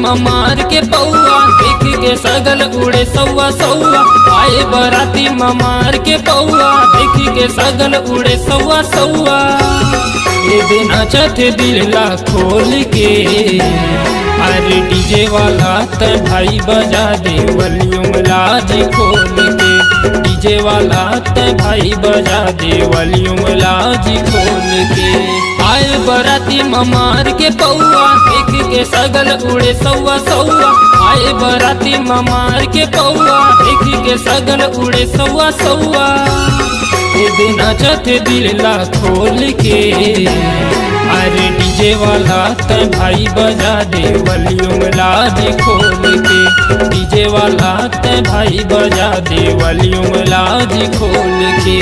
मार के पौआ, देख के सगल उड़े सौआ सौआ। आए बराती मार के पौआ, देख के सगल उड़े सौआ सौआ। ये दिन नाचत दिलला खोल के, अरे डीजे वाला त भाई बजा दे वॉल्यूम लाज खोल के। डीजे वाला त भाई बजा दे वॉल्यूम लाज खोल के। आए बराती मार के पौआ, देख के सगल उड़े सौआ सौआ। आए बराती मार के पौआ, देख के सगल उड़े सौआ सौआ। ये दिन नाचत दिलला खोल के, अरे डीजे वाला त भाई बजा दे वॉल्यूम लाज खोल के। डीजे वाला त भाई बजा दे वॉल्यूम लाज खोल के।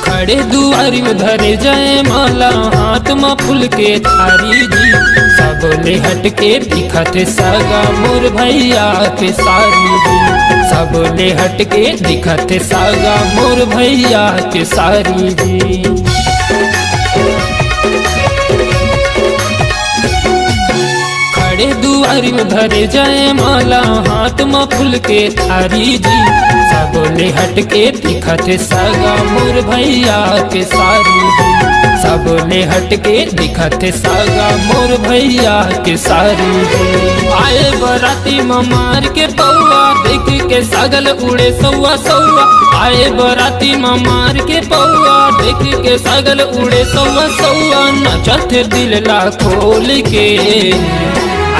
खड़े दुआरी धरे जय माला, हाथ में फूल के थारी जी। सब ले हट के दिखत सगा मोर भैया के सारी जी। सब ले हट के दिखत सगा मोर भैया के सारी जी। खड़े दुआरी धरे जय माला, हाथ में फूल के थारी जी। सब ले हट के दिखत सगा मोर भैया के सारी जी। सब ले हट के दिखत सगा मोर भैया के सारी जी। आए बराती मार के पौआ, देख के सगल उड़े सौआ सौआ। आए बराती मार के पौआ, देख के सगल उड़े सौआ सौआ। नचत दिलला खोल के,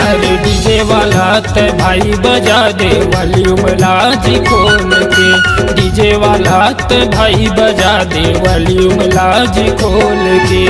अरे डीजे वाला त भाई बजा दे वॉल्यूम लाज खोल के। डीजे वाला त भाई बजा दे वॉल्यूम लाज खोल के।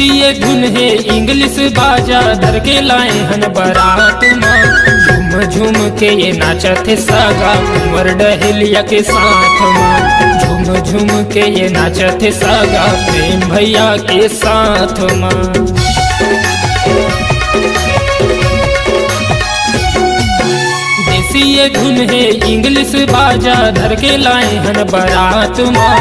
ये धुन है इंग्लिश बाजा, धर के लाए हन बारात माँ। झूम झूम के ये नाचत सगा कुंवर डहलिया के साथ माँ। झूम झूम के ये नाचत सगा प्रेम भैया के साथ माँ। ये धुन है इंग्लिश बाजा, धर के लाए हन बारात माँ।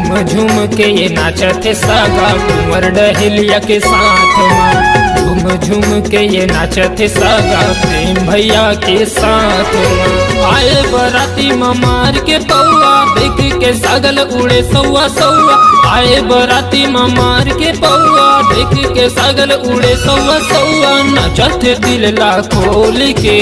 झूम झूम के ये नाचत सगा कुंवर डहलिया के साथ माँ। झूम झूम के ये नाचत सगा प्रेम भैया के साथ माँ। आए बराती मार के पौआ, देख के सगल उड़े सौआ सौआ। आए बराती मार के पौआ, देख के सगल उड़े सौआ सौआ। नचत दिलला खोल के,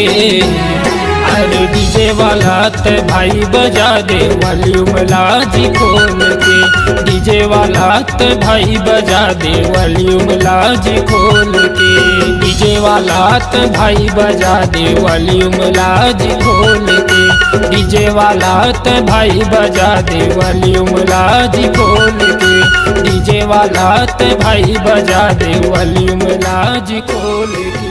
अरे डीजे वाला त भाई बजा दे वॉल्यूम लाज खोल के। डीजे वाला त भाई बजा दे वॉल्यूम लाज खोल के। डीजे वाला त भाई बजा दे वॉल्यूम लाज खोल के। डीजे वाला त भाई बजा दे वॉल्यूम लाज खोल के। डीजे वाला त भाई बजा दे वॉल्यूम लाज खोल के।